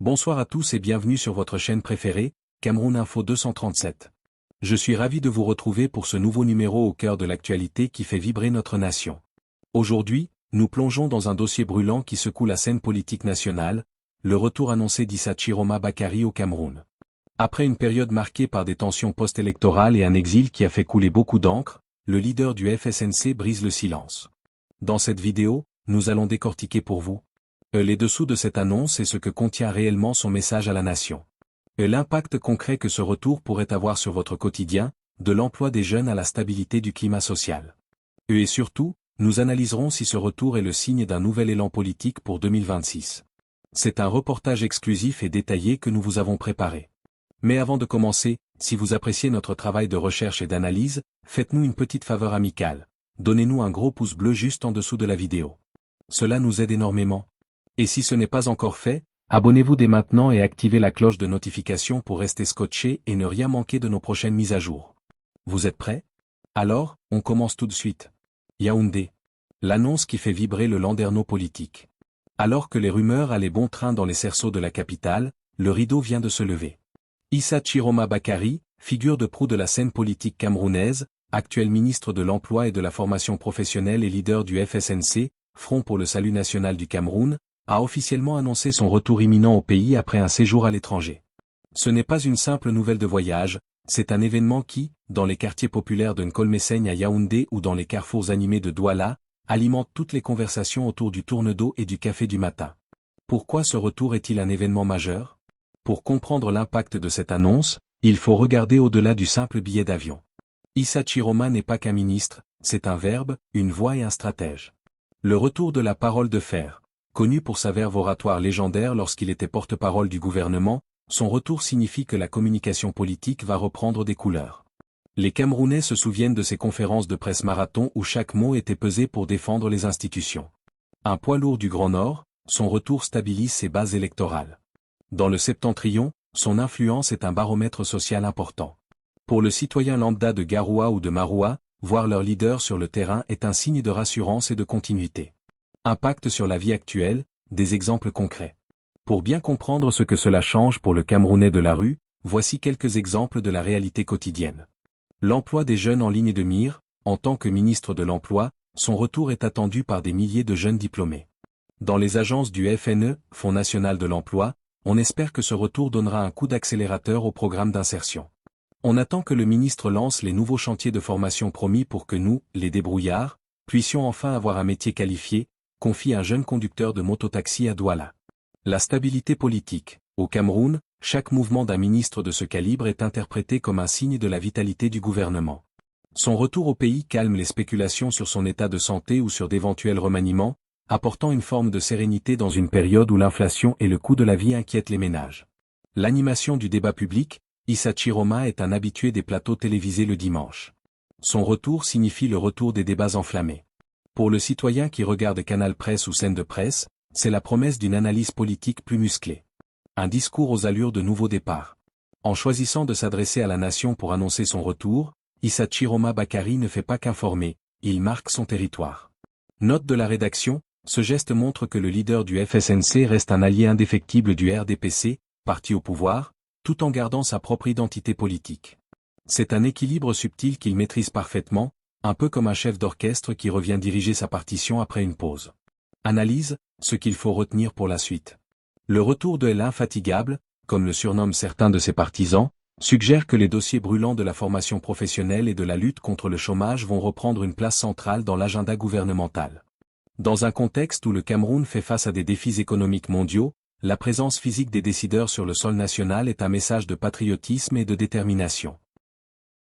Bonsoir à tous et bienvenue sur votre chaîne préférée, Cameroun Info 237. Je suis ravi de vous retrouver pour ce nouveau numéro au cœur de l'actualité qui fait vibrer notre nation. Aujourd'hui, nous plongeons dans un dossier brûlant qui secoue la scène politique nationale, le retour annoncé d'Issa Chiroma Bakary au Cameroun. Après une période marquée par des tensions post-électorales et un exil qui a fait couler beaucoup d'encre, le leader du FSNC brise le silence. Dans cette vidéo, nous allons décortiquer pour vous les dessous de cette annonce et ce que contient réellement son message à la nation. L'impact concret que ce retour pourrait avoir sur votre quotidien, de l'emploi des jeunes à la stabilité du climat social. Et surtout, nous analyserons si ce retour est le signe d'un nouvel élan politique pour 2026. C'est un reportage exclusif et détaillé que nous vous avons préparé. Mais avant de commencer, si vous appréciez notre travail de recherche et d'analyse, faites-nous une petite faveur amicale. Donnez-nous un gros pouce bleu juste en dessous de la vidéo. Cela nous aide énormément. Et si ce n'est pas encore fait, abonnez-vous dès maintenant et activez la cloche de notification pour rester scotché et ne rien manquer de nos prochaines mises à jour. Vous êtes prêts? Alors, on commence tout de suite. Yaoundé. L'annonce qui fait vibrer le landerneau politique. Alors que les rumeurs allaient bon train dans les cerceaux de la capitale, le rideau vient de se lever. Issa Chiroma Bakary, figure de proue de la scène politique camerounaise, actuel ministre de l'Emploi et de la Formation professionnelle et leader du FSNC, Front pour le Salut National du Cameroun, a officiellement annoncé son retour imminent au pays après un séjour à l'étranger. Ce n'est pas une simple nouvelle de voyage, c'est un événement qui, dans les quartiers populaires de Nkolmeseigne à Yaoundé ou dans les carrefours animés de Douala, alimente toutes les conversations autour du tourne d'eau et du café du matin. Pourquoi ce retour est-il un événement majeur? Pour comprendre l'impact de cette annonce, il faut regarder au-delà du simple billet d'avion. Issa Chiroma n'est pas qu'un ministre, c'est un verbe, une voix et un stratège. Le retour de la parole de fer. Connu pour sa verve oratoire légendaire lorsqu'il était porte-parole du gouvernement, son retour signifie que la communication politique va reprendre des couleurs. Les Camerounais se souviennent de ses conférences de presse marathon où chaque mot était pesé pour défendre les institutions. Un poids lourd du Grand Nord, son retour stabilise ses bases électorales. Dans le Septentrion, son influence est un baromètre social important. Pour le citoyen lambda de Garoua ou de Maroua, voir leur leader sur le terrain est un signe de rassurance et de continuité. Impact sur la vie actuelle, des exemples concrets. Pour bien comprendre ce que cela change pour le Camerounais de la rue, voici quelques exemples de la réalité quotidienne. L'emploi des jeunes en ligne de mire, en tant que ministre de l'Emploi, son retour est attendu par des milliers de jeunes diplômés. Dans les agences du FNE, Fonds national de l'emploi, on espère que ce retour donnera un coup d'accélérateur au programme d'insertion. On attend que le ministre lance les nouveaux chantiers de formation promis pour que nous, les débrouillards, puissions enfin avoir un métier qualifié, confie un jeune conducteur de mototaxi à Douala. La stabilité politique. Au Cameroun, chaque mouvement d'un ministre de ce calibre est interprété comme un signe de la vitalité du gouvernement. Son retour au pays calme les spéculations sur son état de santé ou sur d'éventuels remaniements, apportant une forme de sérénité dans une période où l'inflation et le coût de la vie inquiètent les ménages. L'animation du débat public. Issa Chiroma est un habitué des plateaux télévisés le dimanche. Son retour signifie le retour des débats enflammés. Pour le citoyen qui regarde Canal Presse ou Scène de Presse, c'est la promesse d'une analyse politique plus musclée. Un discours aux allures de nouveau départ. En choisissant de s'adresser à la nation pour annoncer son retour, Issa Chiroma Bakary ne fait pas qu'informer, il marque son territoire. Note de la rédaction, ce geste montre que le leader du FSNC reste un allié indéfectible du RDPC, parti au pouvoir, tout en gardant sa propre identité politique. C'est un équilibre subtil qu'il maîtrise parfaitement, un peu comme un chef d'orchestre qui revient diriger sa partition après une pause. Analyse, ce qu'il faut retenir pour la suite. Le retour de l'infatigable, comme le surnomment certains de ses partisans, suggère que les dossiers brûlants de la formation professionnelle et de la lutte contre le chômage vont reprendre une place centrale dans l'agenda gouvernemental. Dans un contexte où le Cameroun fait face à des défis économiques mondiaux, la présence physique des décideurs sur le sol national est un message de patriotisme et de détermination.